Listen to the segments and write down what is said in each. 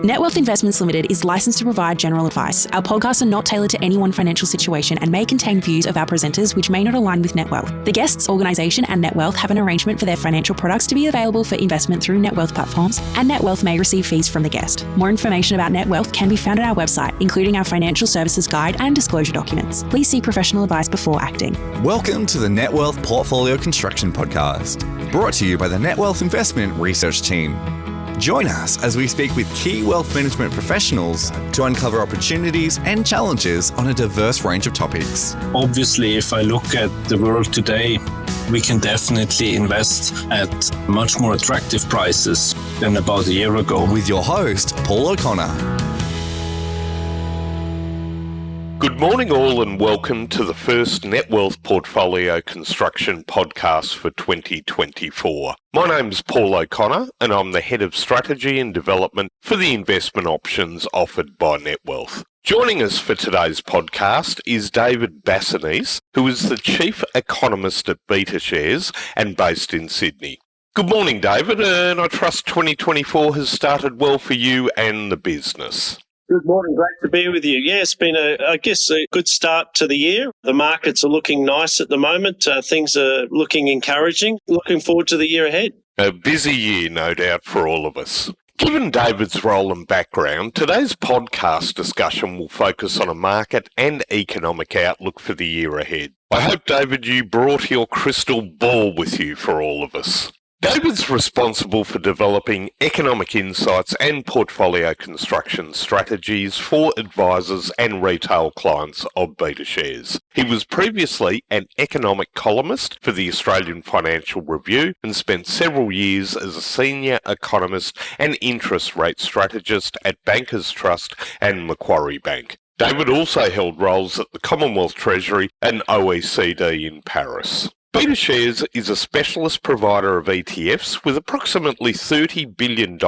Netwealth Investments Limited is licensed to provide general advice. Our podcasts are not tailored to any one financial situation and may contain views of our presenters which may not align with Netwealth. The guests, organisation and Netwealth have an arrangement for their financial products to be available for investment through Netwealth platforms, and Netwealth may receive fees from the guest. More information about Netwealth can be found at our website, including our financial services guide and disclosure documents. Please seek professional advice before acting. Welcome to the Netwealth Portfolio Construction Podcast, brought to you by the Netwealth Investment Research Team. Join us as we speak with key wealth management professionals to uncover opportunities and challenges on a diverse range of topics. Obviously, if I look at the world today, we can definitely invest at much more attractive prices than about a year ago. With your host, Paul O'Connor. Good morning all and welcome to the first Netwealth Portfolio Construction podcast for 2024. My name's Paul O'Connor and I'm the Head of Strategy and Development for the investment options offered by Netwealth. Joining us for today's podcast is David Bassanese, who is the Chief Economist at Betashares and based in Sydney. Good morning, David, and I trust 2024 has started well for you and the business. Good morning. Great to be with you. Yeah, it's been, a good start to the year. The markets are looking nice at the moment. Things are looking encouraging. Looking forward to the year ahead. A busy year, no doubt, for all of us. Given David's role and background, today's podcast discussion will focus on a market and economic outlook for the year ahead. I hope, David, you brought your crystal ball with you for all of us. David's responsible for developing economic insights and portfolio construction strategies for advisors and retail clients of Betashares. He was previously an economic columnist for the Australian Financial Review and spent several years as a senior economist and interest rate strategist at Bankers Trust and Macquarie Bank. David also held roles at the Commonwealth Treasury and OECD in Paris. Betashares is a specialist provider of ETFs with approximately $30 billion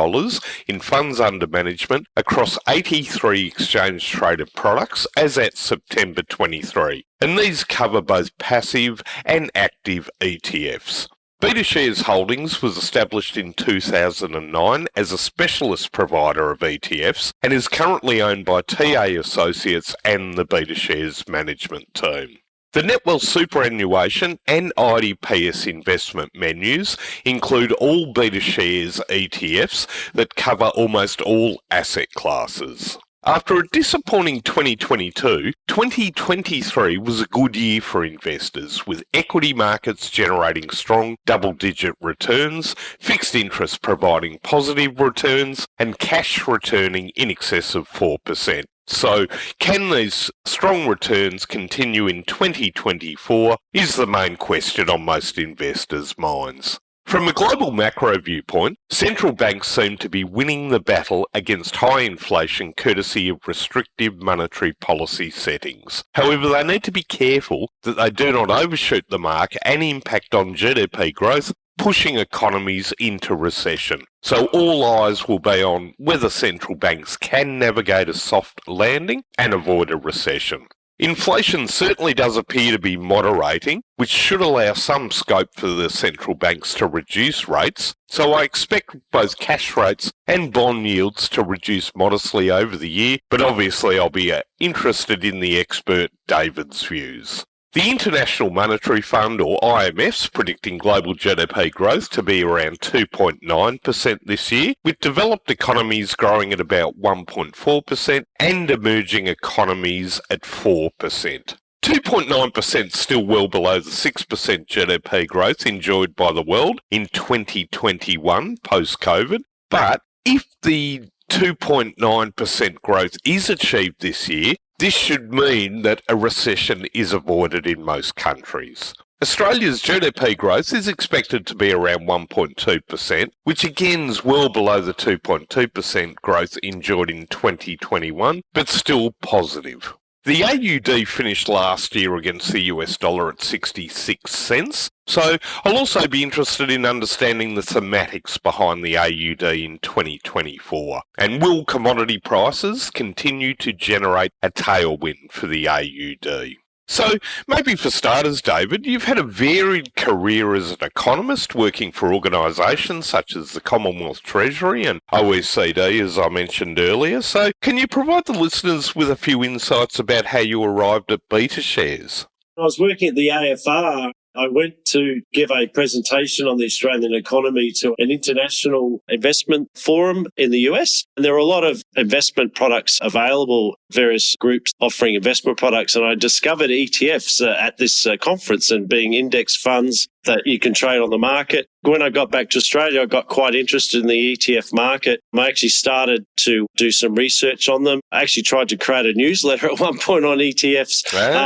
in funds under management across 83 exchange-traded products as at September 23, and these cover both passive and active ETFs. Betashares Holdings was established in 2009 as a specialist provider of ETFs and is currently owned by TA Associates and the Betashares management team. The Netwealth superannuation and IDPS investment menus include all Betashares ETFs that cover almost all asset classes. After a disappointing 2022, 2023 was a good year for investors, with equity markets generating strong double-digit returns, fixed interest providing positive returns, and cash returning in excess of 4%. So, can these strong returns continue in 2024 is the main question on most investors' minds. From a global macro viewpoint, central banks seem to be winning the battle against high inflation courtesy of restrictive monetary policy settings. However, they need to be careful that they do not overshoot the mark and impact on GDP growth, pushing economies into recession. So all eyes will be on whether central banks can navigate a soft landing and avoid a recession. Inflation certainly does appear to be moderating, which should allow some scope for the central banks to reduce rates, so I expect both cash rates and bond yields to reduce modestly over the year, but obviously I'll be interested in the expert David's views. The International Monetary Fund, or IMF's, predicting global GDP growth to be around 2.9% this year, with developed economies growing at about 1.4% and emerging economies at 4%. 2.9% still well below the 6% GDP growth enjoyed by the world in 2021 post-COVID, but if the 2.9% growth is achieved this year, this should mean that a recession is avoided in most countries. Australia's GDP growth is expected to be around 1.2%, which again is well below the 2.2% growth enjoyed in 2021, but still positive. The AUD finished last year against the US dollar at 66 cents, so I'll also be interested in understanding the thematics behind the AUD in 2024. And will commodity prices continue to generate a tailwind for the AUD? So maybe for starters, David, you've had a varied career as an economist working for organisations such as the Commonwealth Treasury and OECD, as I mentioned earlier. So can you provide the listeners with a few insights about how you arrived at Betashares? I was working at the AFR. I went to give a presentation on the Australian economy to an international investment forum in the US. And there were a lot of investment products available, various groups offering investment products. And I discovered ETFs at this conference and being index funds that you can trade on the market. When I got back to Australia, I got quite interested in the ETF market. I actually started to do some research on them. I actually tried to create a newsletter at one point on ETFs,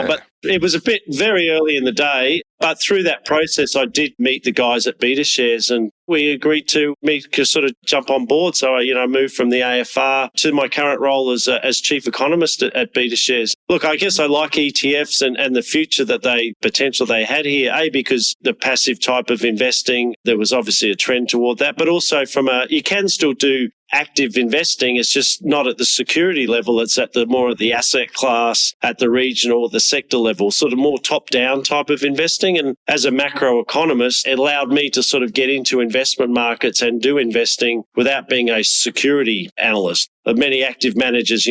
but it was a bit very early in the day. But through that process, I did meet the guys at Betashares and we agreed to sort of jump on board. So I moved from the AFR to my current role as chief economist at Betashares. Look, I guess I like ETFs and the future potential they had here, because the passive type of investing, there was obviously a trend toward that, but also you can still do active investing. It's just not at the security level. It's at more at the asset class, at the regional, the sector level, sort of more top-down type of investing. And as a macroeconomist, it allowed me to sort of get into investment markets and do investing without being a security analyst. Many active managers,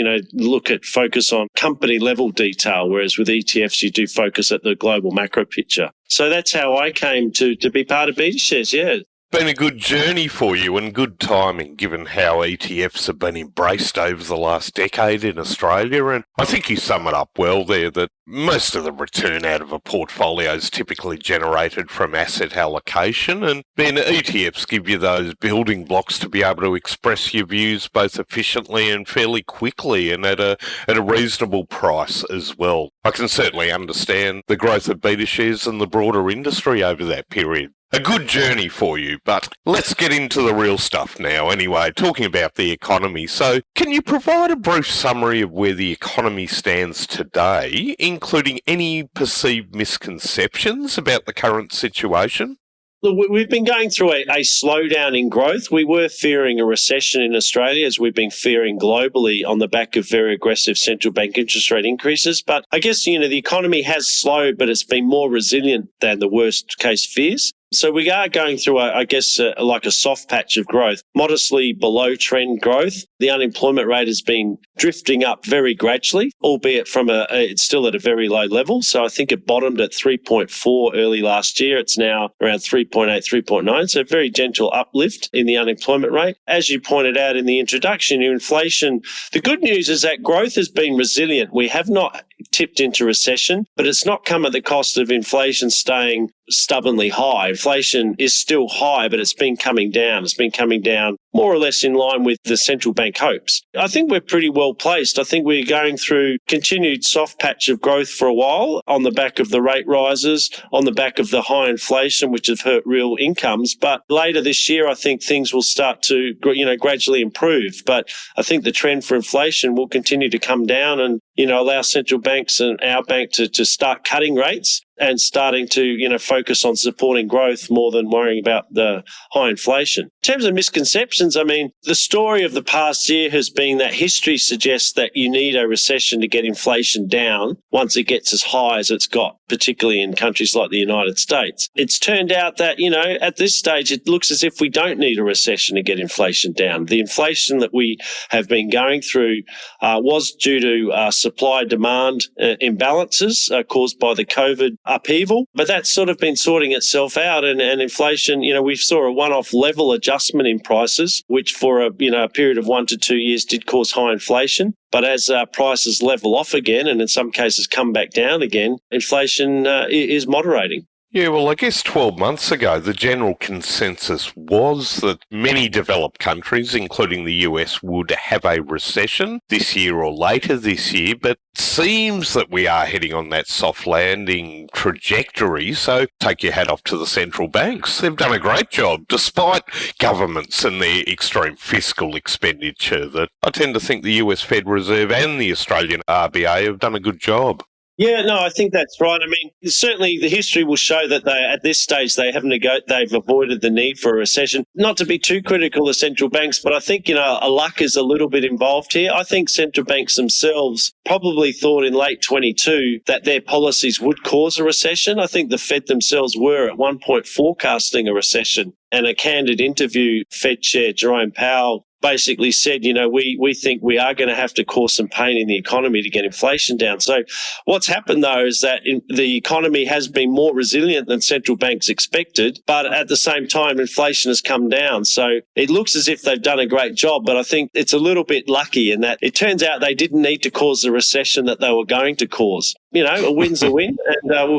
focus on company level detail, whereas with ETFs, you do focus at the global macro picture. So that's how I came to be part of Betashares, yeah. Been a good journey for you and good timing given how ETFs have been embraced over the last decade in Australia. And I think you sum it up well there that most of the return out of a portfolio is typically generated from asset allocation, and then ETFs give you those building blocks to be able to express your views both efficiently and fairly quickly and at a reasonable price as well. I can certainly understand the growth of Betashares and the broader industry over that period. A good journey for you, but let's get into the real stuff now anyway, talking about the economy. So can you provide a brief summary of where the economy stands today, including any perceived misconceptions about the current situation? Look, we've been going through a slowdown in growth. We were fearing a recession in Australia, as we've been fearing globally on the back of very aggressive central bank interest rate increases. But I guess, the economy has slowed, but it's been more resilient than the worst case fears. So we are going through, like a soft patch of growth, modestly below trend growth. The unemployment rate has been drifting up very gradually, albeit it's still at a very low level. So I think it bottomed at 3.4 early last year. It's now around 3.8, 3.9. So a very gentle uplift in the unemployment rate. As you pointed out in the introduction, inflation, the good news is that growth has been resilient. We have not tipped into recession, but it's not come at the cost of inflation staying stubbornly high. Inflation is still high, but it's been coming down. It's been coming down more or less in line with the central bank hopes. I think we're pretty well placed. I think we're going through continued soft patch of growth for a while on the back of the rate rises, on the back of the high inflation, which have hurt real incomes. But later this year, I think things will start to, gradually improve. But I think the trend for inflation will continue to come down and, allow central banks and our bank to start cutting rates and starting to, focus on supporting growth more than worrying about the high inflation. In terms of misconceptions, the story of the past year has been that history suggests that you need a recession to get inflation down once it gets as high as it's got, particularly in countries like the United States. It's turned out that, at this stage, it looks as if we don't need a recession to get inflation down. The inflation that we have been going through was due to supply-demand imbalances caused by the COVID upheaval, but that's sort of been sorting itself out, and inflation, we saw a one-off level adjustment in prices, which for a period of 1 to 2 years did cause high inflation. But as prices level off again, and in some cases come back down again, inflation is moderating. Yeah, well, I guess 12 months ago, the general consensus was that many developed countries, including the US, would have a recession this year or later this year, but it seems that we are heading on that soft landing trajectory, so take your hat off to the central banks. They've done a great job, despite governments and their extreme fiscal expenditure, that I tend to think the US Fed Reserve and the Australian RBA have done a good job. Yeah, no, I think that's right. I mean, certainly the history will show that at this stage they've avoided the need for a recession. Not to be too critical of central banks, but I think, a luck is a little bit involved here. I think central banks themselves probably thought in late 22 that their policies would cause a recession. I think the Fed themselves were at one point forecasting a recession. And a candid interview, Fed Chair Jerome Powell basically said, we think we are going to have to cause some pain in the economy to get inflation down. So what's happened, though, is that the economy has been more resilient than central banks expected, but at the same time, inflation has come down. So it looks as if they've done a great job, but I think it's a little bit lucky in that it turns out they didn't need to cause the recession that they were going to cause. A win's a win, and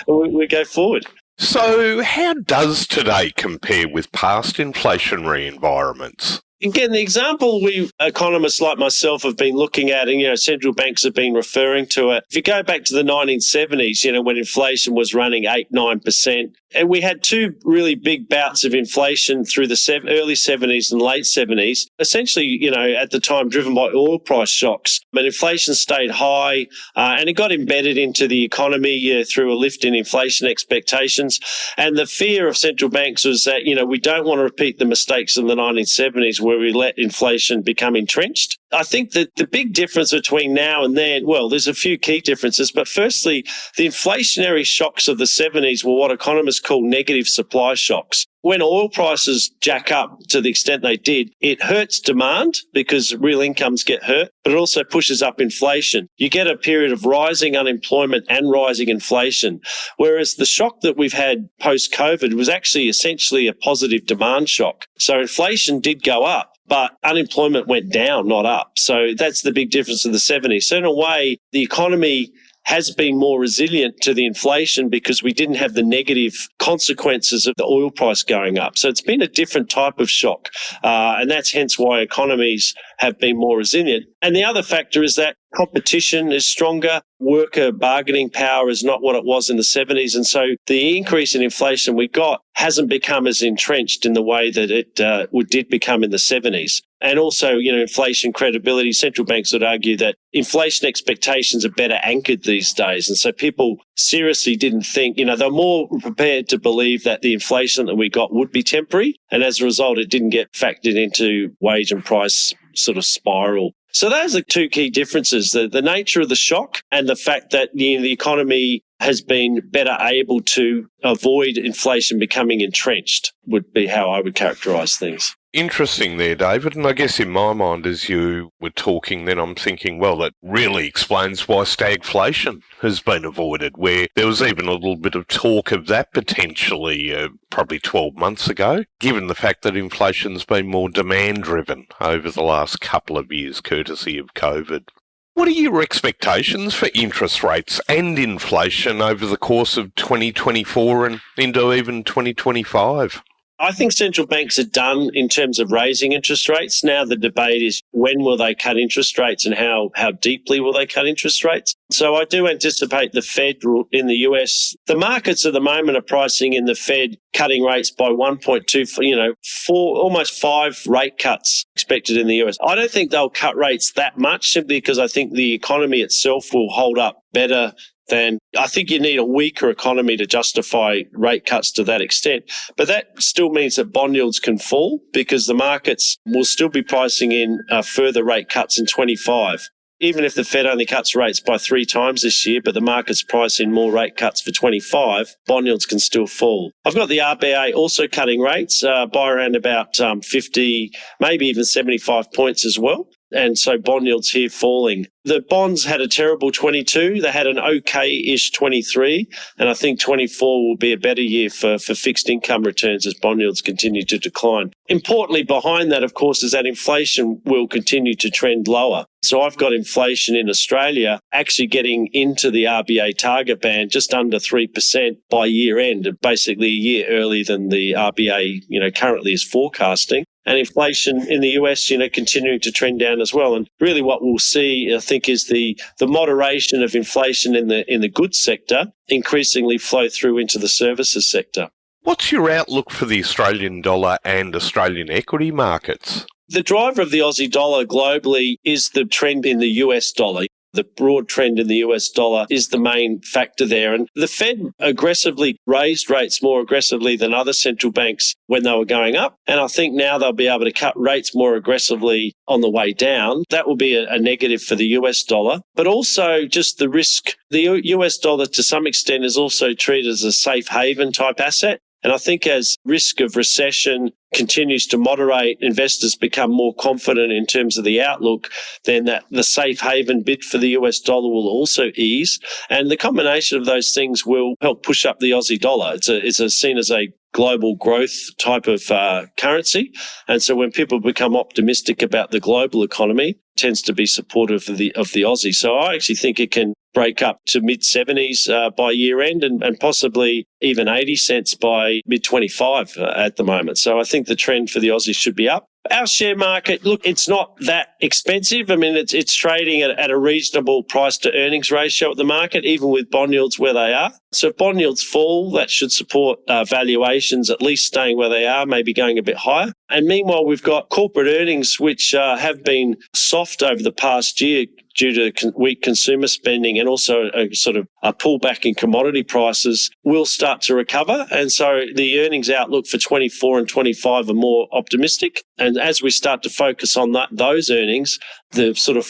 we'll go forward. So how does today compare with past inflationary environments? Again, the example economists like myself have been looking at, and central banks have been referring to it. If you go back to the 1970s, when inflation was running 8-9%, and we had two really big bouts of inflation through the early 70s and late 70s, essentially, at the time driven by oil price shocks. But inflation stayed high, and it got embedded into the economy through a lift in inflation expectations. And the fear of central banks was that, we don't want to repeat the mistakes of the 1970s where we let inflation become entrenched. I think that the big difference between now and then, well, there's a few key differences, but firstly, the inflationary shocks of the 70s were what economists call negative supply shocks. When oil prices jack up to the extent they did, it hurts demand because real incomes get hurt, but it also pushes up inflation. You get a period of rising unemployment and rising inflation, whereas the shock that we've had post-COVID was actually essentially a positive demand shock. So inflation did go up, but unemployment went down, not up. So that's the big difference in the 70s. So in a way, the economy has been more resilient to the inflation because we didn't have the negative consequences of the oil price going up. So it's been a different type of shock. And that's hence why economies have been more resilient. And the other factor is that competition is stronger. Worker bargaining power is not what it was in the 70s. And so the increase in inflation we got hasn't become as entrenched in the way that it did become in the 70s. And also, inflation credibility. Central banks would argue that inflation expectations are better anchored these days. And so people seriously didn't think, they're more prepared to believe that the inflation that we got would be temporary. And as a result, it didn't get factored into wage and price sort of spiral. So those are two key differences, the nature of the shock and the fact that the economy has been better able to avoid inflation becoming entrenched would be how I would characterise things. Interesting there, David. And I guess in my mind, as you were talking, then I'm thinking, well, that really explains why stagflation has been avoided, where there was even a little bit of talk of that potentially probably 12 months ago, given the fact that inflation's been more demand-driven over the last couple of years, courtesy of COVID. What are your expectations for interest rates and inflation over the course of 2024 and into even 2025? I think central banks are done in terms of raising interest rates. Now the debate is when will they cut interest rates and how deeply will they cut interest rates? So I do anticipate the Fed in the US, the markets at the moment are pricing in the Fed cutting rates by 1.2, 4, almost 5 rate cuts expected in the US. I don't think they'll cut rates that much simply because I think the economy itself will hold up better than I think you need a weaker economy to justify rate cuts to that extent. But that still means that bond yields can fall because the markets will still be pricing in further rate cuts in 25. Even if the Fed only cuts rates by 3 times this year, but the markets price in more rate cuts for 25, bond yields can still fall. I've got the RBA also cutting rates by around about 50, maybe even 75 points as well. And so bond yields here falling. The bonds had a terrible 22. They had an okay-ish 23. And I think 24 will be a better year for fixed income returns as bond yields continue to decline. Importantly, behind that, of course, is that inflation will continue to trend lower. So I've got inflation in Australia actually getting into the RBA target band just under 3% by year end, basically a year earlier than the RBA, currently is forecasting. And inflation in the US, continuing to trend down as well. And really what we'll see, I think, is the moderation of inflation in the goods sector increasingly flow through into the services sector. What's your outlook for the Australian dollar and Australian equity markets? The driver of the Aussie dollar globally is the trend in the US dollar. The broad trend in the US dollar is the main factor there. And the Fed aggressively raised rates more aggressively than other central banks when they were going up. And I think now they'll be able to cut rates more aggressively on the way down. That will be a negative for the US dollar. But also just the risk. The US dollar to some extent is also treated as a safe haven type asset. And I think as risk of recession continues to moderate, investors become more confident in terms of the outlook, then that the safe haven bid for the US dollar will also ease. And the combination of those things will help push up the Aussie dollar. It's seen as a global growth type of currency. And so when people become optimistic about the global economy, it tends to be supportive of the Aussie. So I actually think it can break up to mid-70s by year end and possibly even 80 cents by mid-25 at the moment. So I think the trend for the Aussie should be up. Our share market, look, it's not that expensive. I mean, it's trading at a reasonable price to earnings ratio at the market, even with bond yields where they are. So if bond yields fall, that should support valuations at least staying where they are, maybe going a bit higher. And meanwhile, we've got corporate earnings, which have been soft over the past year due to weak consumer spending and also a sort of a pullback in commodity prices, will start to recover. And so the earnings outlook for 24 and 25 are more optimistic. And as we start to focus on those earnings, the sort of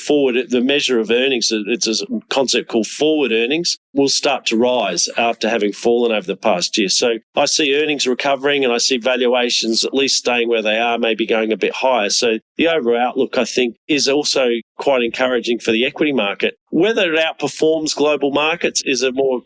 the measure of earnings, it's a concept called forward earnings, will start to rise after having fallen over the past year. So I see earnings recovering and I see valuations at least staying where they are, maybe going a bit higher. So the overall outlook, I think, is also quite encouraging for the equity market. Whether it outperforms global markets is a more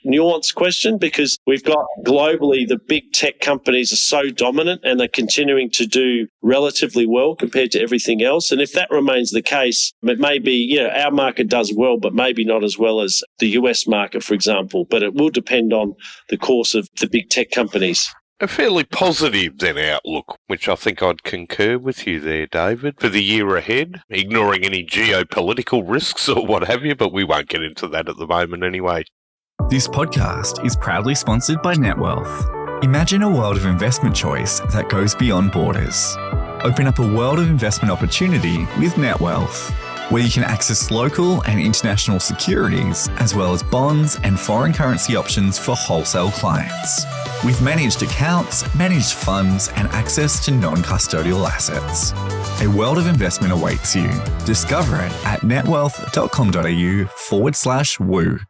nuanced question because we've got globally the big tech companies are so dominant and they're continuing to do relatively well compared to everything else. And if that remains the case, it may be, our market does well, but maybe not as well as the US market, for example. But it will depend on the course of the big tech companies. A fairly positive then outlook, which I think I'd concur with you there, David, for the year ahead, ignoring any geopolitical risks or what have you, but we won't get into that at the moment anyway. This podcast is proudly sponsored by Netwealth. Imagine a world of investment choice that goes beyond borders. Open up a world of investment opportunity with Netwealth, where you can access local and international securities, as well as bonds and foreign currency options for wholesale clients. With managed accounts, managed funds, and access to non-custodial assets. A world of investment awaits you. Discover it at netwealth.com.au/woo.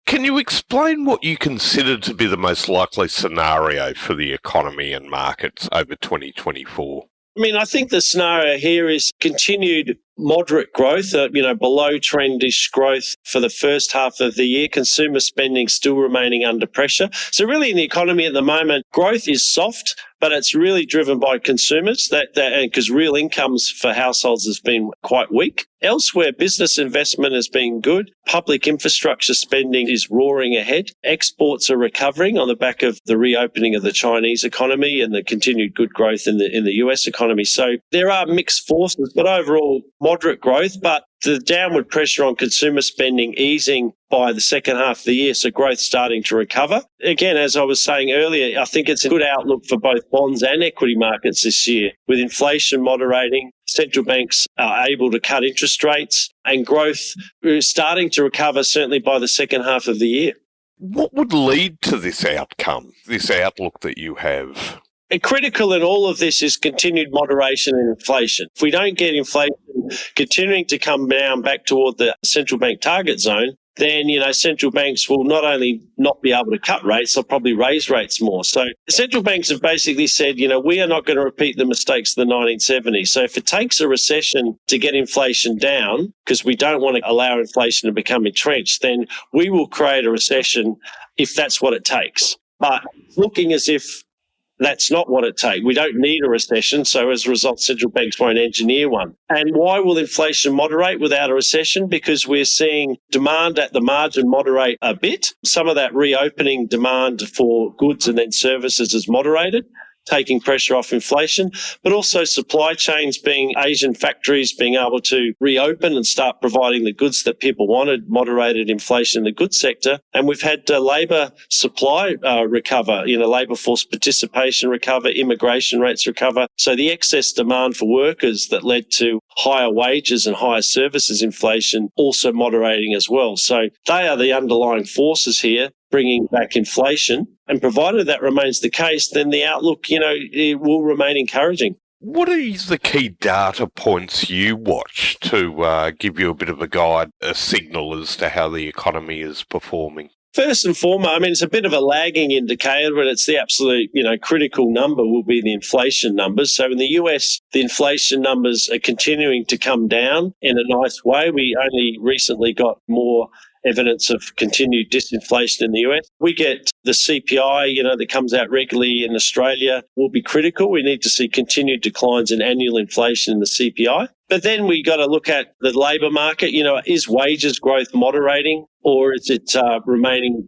Can you explain what you consider to be the most likely scenario for the economy and markets over 2024? I mean, I think the scenario here is continued moderate growth, below trendish growth for the first half of the year, consumer spending still remaining under pressure. So really in the economy at the moment, growth is soft, but it's really driven by consumers because real incomes for households has been quite weak. Elsewhere, business investment has been good. Public infrastructure spending is roaring ahead. Exports are recovering on the back of the reopening of the Chinese economy and the continued good growth in the US economy. So there are mixed forces, but overall moderate growth, but the downward pressure on consumer spending easing by the second half of the year, so growth starting to recover. Again, as I was saying earlier, I think it's a good outlook for both bonds and equity markets this year. With inflation moderating, central banks are able to cut interest rates, and growth is starting to recover certainly by the second half of the year. What would lead to this outcome, this outlook that you have? And critical in all of this is continued moderation in inflation. If we don't get inflation continuing to come down back toward the central bank target zone, then, central banks will not only not be able to cut rates, they'll probably raise rates more. So the central banks have basically said, we are not going to repeat the mistakes of the 1970s. So if it takes a recession to get inflation down, because we don't want to allow inflation to become entrenched, then we will create a recession if that's what it takes. But looking as if that's not what it takes. We don't need a recession, so as a result, central banks won't engineer one. And why will inflation moderate without a recession? Because we're seeing demand at the margin moderate a bit. Some of that reopening demand for goods and then services is moderated, taking pressure off inflation, but also supply chains Asian factories being able to reopen and start providing the goods that people wanted, moderated inflation in the goods sector. And we've had labour supply recover, labour force participation recover, immigration rates recover. So the excess demand for workers that led to higher wages and higher services inflation also moderating as well. So they are the underlying forces here bringing back inflation. And provided that remains the case, then the outlook, it will remain encouraging. What are the key data points you watch to give you a bit of a guide, a signal as to how the economy is performing? First and foremost, it's a bit of a lagging indicator, but it's the absolute, critical number will be the inflation numbers. So in the US, the inflation numbers are continuing to come down in a nice way. We only recently got more evidence of continued disinflation in the US. We get the CPI, that comes out regularly in Australia will be critical. We need to see continued declines in annual inflation in the CPI. But then we got to look at the labour market. Is wages growth moderating or is it remaining,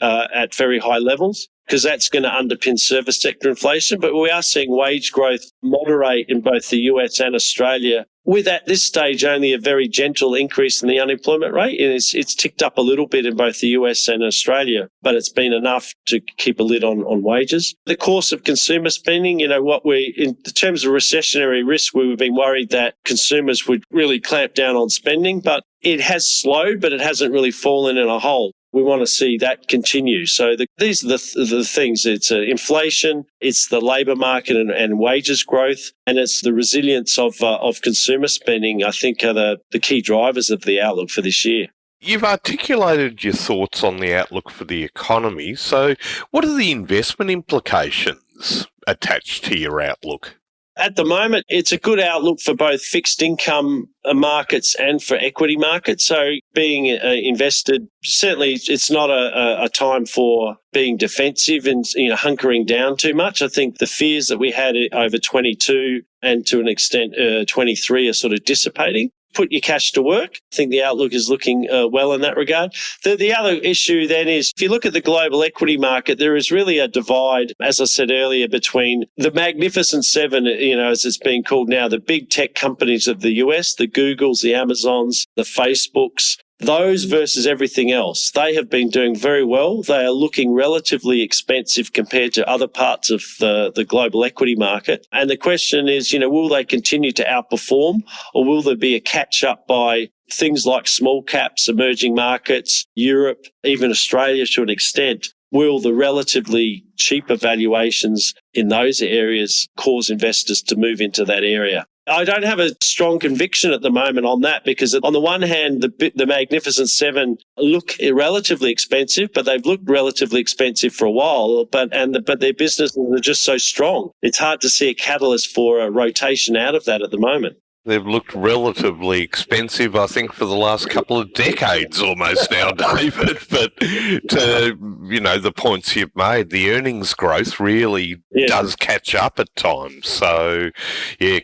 at very high levels? Because that's going to underpin service sector inflation. But we are seeing wage growth moderate in both the US and Australia, with at this stage only a very gentle increase in the unemployment rate. And it's ticked up a little bit in both the US and Australia, but it's been enough to keep a lid on wages. The course of consumer spending, in terms of recessionary risk, we've been worried that consumers would really clamp down on spending, but it has slowed, but it hasn't really fallen in a hole. We want to see that continue. So these are the things. It's inflation, it's the labour market and wages growth, and it's the resilience of consumer spending, I think, are the key drivers of the outlook for this year. You've articulated your thoughts on the outlook for the economy. So what are the investment implications attached to your outlook? At the moment, it's a good outlook for both fixed income markets and for equity markets. So being invested, certainly it's not a time for being defensive and hunkering down too much. I think the fears that we had over 22 and to an extent 23 are sort of dissipating. Put your cash to work. I think the outlook is looking well in that regard. The other issue then is, if you look at the global equity market, there is really a divide, as I said earlier, between the Magnificent Seven, as it's being called now, the big tech companies of the US, the Googles, the Amazons, the Facebooks, those versus everything else. They have been doing very well. They are looking relatively expensive compared to other parts of the global equity market. And the question is, will they continue to outperform, or will there be a catch up by things like small caps, emerging markets, Europe, even Australia to an extent? Will the relatively cheaper valuations in those areas cause investors to move into that area? I don't have a strong conviction at the moment on that, because on the one hand, the Magnificent Seven look relatively expensive, but they've looked relatively expensive for a while, but their businesses are just so strong. It's hard to see a catalyst for a rotation out of that at the moment. They've looked relatively expensive, I think, for the last couple of decades almost now, David. But the points you've made, the earnings growth really does catch up at times. So,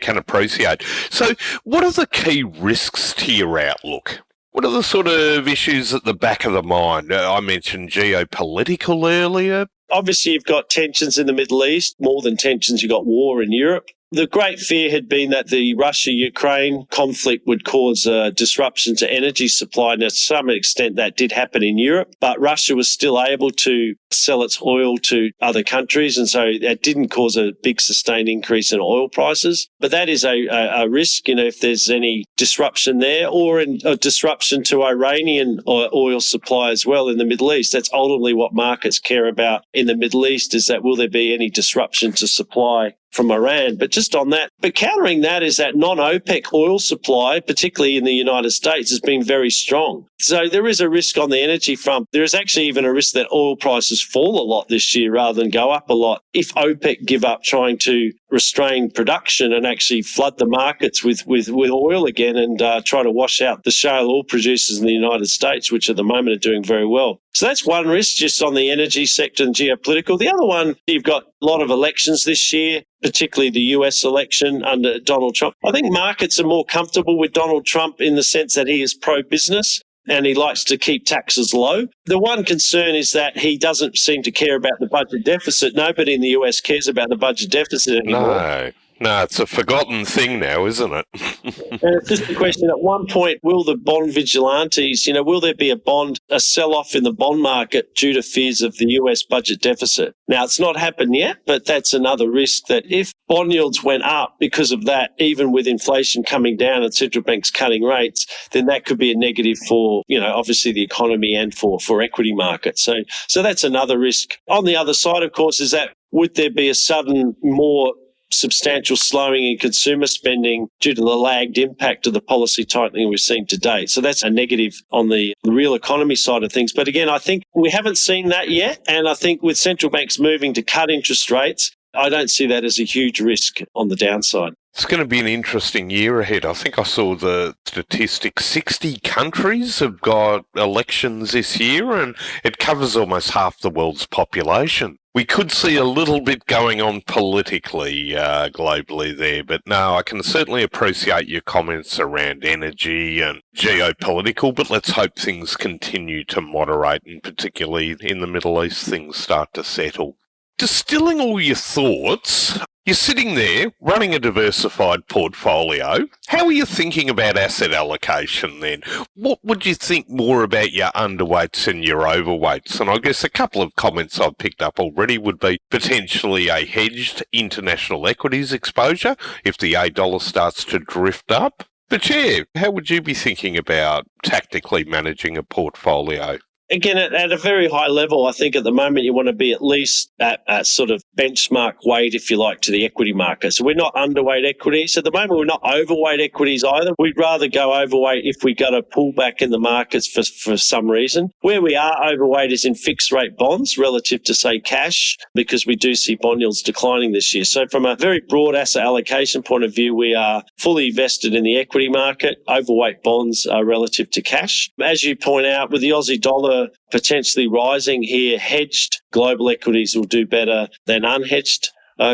can appreciate. So what are the key risks to your outlook? What are the sort of issues at the back of the mind? I mentioned geopolitical earlier. Obviously, you've got tensions in the Middle East. More than tensions, you've got war in Europe. The great fear had been that the Russia-Ukraine conflict would cause a disruption to energy supply. Now, to some extent, that did happen in Europe, but Russia was still able to sell its oil to other countries, and so that didn't cause a big sustained increase in oil prices. But that is a risk, if there's any disruption there, or a disruption to Iranian oil supply as well in the Middle East. That's ultimately what markets care about in the Middle East, is that will there be any disruption to supply from Iran. But just on that, but countering that is that non-OPEC oil supply, particularly in the United States, has been very strong. So there is a risk on the energy front. There is actually even a risk that oil prices fall a lot this year rather than go up a lot if OPEC give up trying to restrain production and actually flood the markets with oil again and try to wash out the shale oil producers in the United States, which at the moment are doing very well. So that's one risk just on the energy sector and geopolitical. The other one, you've got a lot of elections this year, particularly the US election under Donald Trump. I think markets are more comfortable with Donald Trump in the sense that he is pro-business and he likes to keep taxes low. The one concern is that he doesn't seem to care about the budget deficit. Nobody in the US cares about the budget deficit anymore. No, it's a forgotten thing now, isn't it? And it's just a question, at one point, will the bond vigilantes, will there be a sell-off in the bond market due to fears of the US budget deficit? Now, it's not happened yet, but that's another risk, that if bond yields went up because of that, even with inflation coming down and central banks cutting rates, then that could be a negative for, obviously the economy and for equity markets. So that's another risk. On the other side, of course, is that would there be a sudden, more substantial slowing in consumer spending due to the lagged impact of the policy tightening we've seen to date? So that's a negative on the real economy side of things. But again, I think we haven't seen that yet. And I think with central banks moving to cut interest rates, I don't see that as a huge risk on the downside. It's going to be an interesting year ahead. I think I saw the statistic, 60 countries have got elections this year, and it covers almost half the world's population. We could see a little bit going on politically globally there, but no, I can certainly appreciate your comments around energy and geopolitical, but let's hope things continue to moderate, and particularly in the Middle East, things start to settle. Distilling all your thoughts, you're sitting there running a diversified portfolio. How are you thinking about asset allocation then? What would you think more about your underweights and your overweights? And I guess a couple of comments I've picked up already would be potentially a hedged international equities exposure if the $8 starts to drift up. But yeah, how would you be thinking about tactically managing a portfolio? Again, at a very high level, I think at the moment you want to be at least at a sort of benchmark weight, if you like, to the equity market. So we're not underweight equities. At the moment, we're not overweight equities either. We'd rather go overweight if we got a pullback in the markets for some reason. Where we are overweight is in fixed rate bonds relative to, say, cash, because we do see bond yields declining this year. So from a very broad asset allocation point of view, we are fully vested in the equity market, overweight bonds relative to cash. As you point out, with the Aussie dollar potentially rising here, hedged global equities will do better than unhedged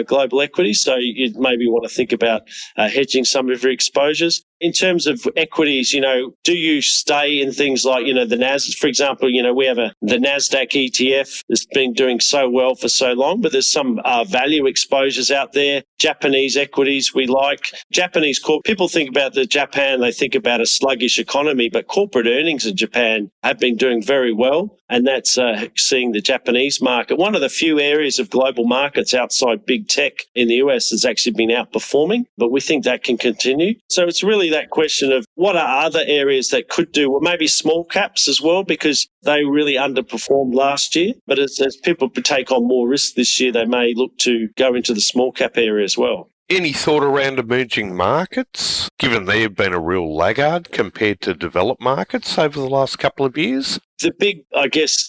global equities. So you'd maybe want to think about hedging some of your exposures. In terms of equities, do you stay in things like, the NASDAQ, for example, we have the NASDAQ ETF that's been doing so well for so long, but there's some value exposures out there. Japanese equities we like. People think about Japan, they think about a sluggish economy, but corporate earnings in Japan have been doing very well. And that's seeing the Japanese market. One of the few areas of global markets outside big tech in the US has actually been outperforming, but we think that can continue. So it's really that question of what are other areas that could do, well, maybe small caps as well, because they really underperformed last year. But as people take on more risk this year, they may look to go into the small cap area as well. Any thought around emerging markets, given they have been a real laggard compared to developed markets over the last couple of years? The big,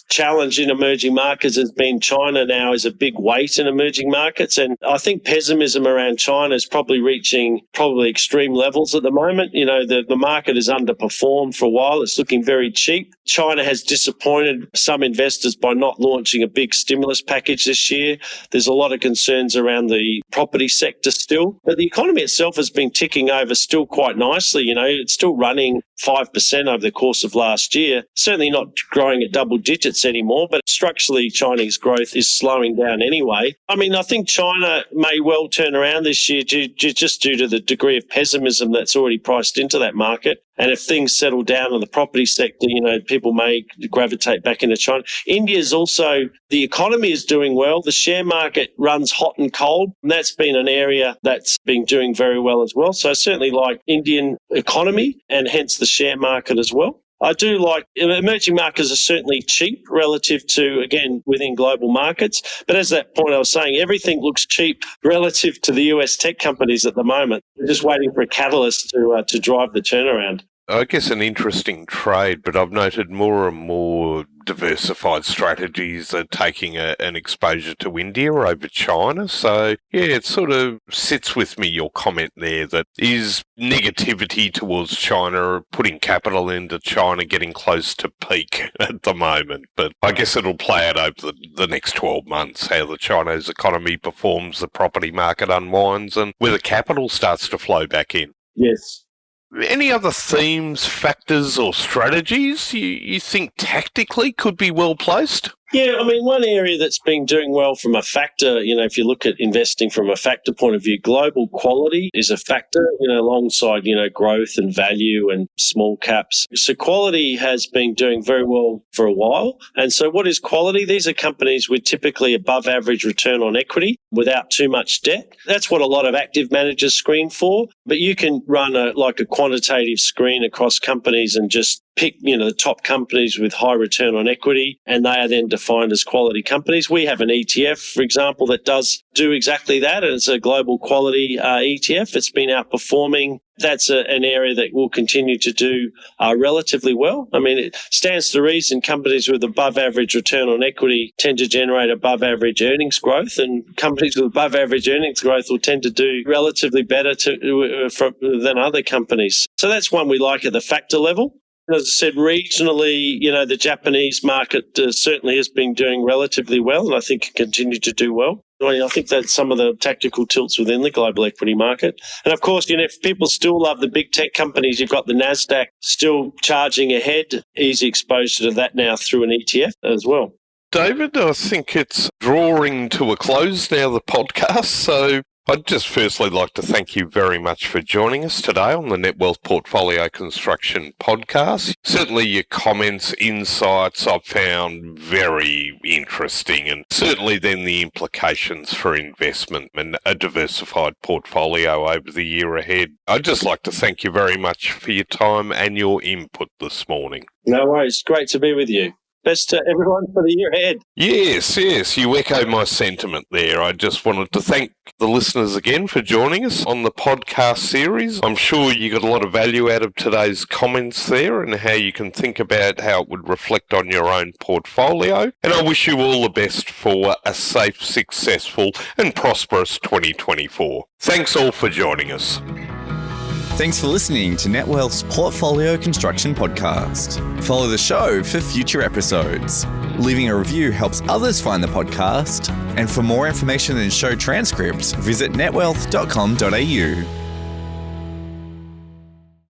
challenge in emerging markets has been China now is a big weight in emerging markets. And I think pessimism around China is probably reaching extreme levels at the moment. The market has underperformed for a while. It's looking very cheap. China has disappointed some investors by not launching a big stimulus package this year. There's a lot of concerns around the property sector still. But the economy itself has been ticking over still quite nicely. It's still running 5% over the course of last year. Certainly not growing at double digits anymore, but structurally Chinese growth is slowing down anyway. I think China may well turn around this year just due to the degree of pessimism that's already priced into that market. And if things settle down in the property sector, people may gravitate back into China. India's also, the economy is doing well. The share market runs hot and cold. And that's been an area that's been doing very well as well. So I certainly like Indian economy and hence the share market as well. I do like emerging markets are certainly cheap relative to, again, within global markets. But as that point I was saying, everything looks cheap relative to the US tech companies at the moment. We're just waiting for a catalyst to drive the turnaround. I guess an interesting trade, but I've noted more and more diversified strategies are taking an exposure to India over China. So, yeah, it sort of sits with me, your comment there, that is negativity towards China, putting capital into China, getting close to peak at the moment. But I guess it'll play out over the next 12 months, how the Chinese economy performs, the property market unwinds, and whether capital starts to flow back in. Yes. Any other themes, factors or strategies you think tactically could be well placed? Yeah, I mean, one area that's been doing well from a factor, if you look at investing from a factor point of view, global quality is a factor, alongside, growth and value and small caps. So quality has been doing very well for a while. And so what is quality? These are companies with typically above average return on equity without too much debt. That's what a lot of active managers screen for. But you can run a quantitative screen across companies and just pick, the top companies with high return on equity, and they are then defined as quality companies. We have an ETF, for example, that does do exactly that, and it's a global quality ETF. It's been outperforming. That's an area that will continue to do relatively well. I mean, it stands to reason companies with above average return on equity tend to generate above average earnings growth, and companies with above average earnings growth will tend to do relatively better than other companies. So that's one we like at the factor level. As I said, regionally, the Japanese market certainly has been doing relatively well, and I think can continue to do well. I think that's some of the tactical tilts within the global equity market. And of course, if people still love the big tech companies, you've got the NASDAQ still charging ahead, easy exposure to that now through an ETF as well. David, I think it's drawing to a close now, the podcast, so I'd just firstly like to thank you very much for joining us today on the Netwealth Portfolio Construction Podcast. Certainly your comments, insights I've found very interesting, and certainly then the implications for investment and a diversified portfolio over the year ahead. I'd just like to thank you very much for your time and your input this morning. No worries. Great to be with you. Best to everyone for the year ahead. Yes, you echo my sentiment there. I just wanted to thank the listeners again for joining us on the podcast series. I'm sure you got a lot of value out of today's comments there and how you can think about how it would reflect on your own portfolio. And I wish you all the best for a safe, successful and prosperous 2024. Thanks all for joining us. Thanks for listening to Netwealth's Portfolio Construction Podcast. Follow the show for future episodes. Leaving a review helps others find the podcast. And for more information and show transcripts, visit netwealth.com.au.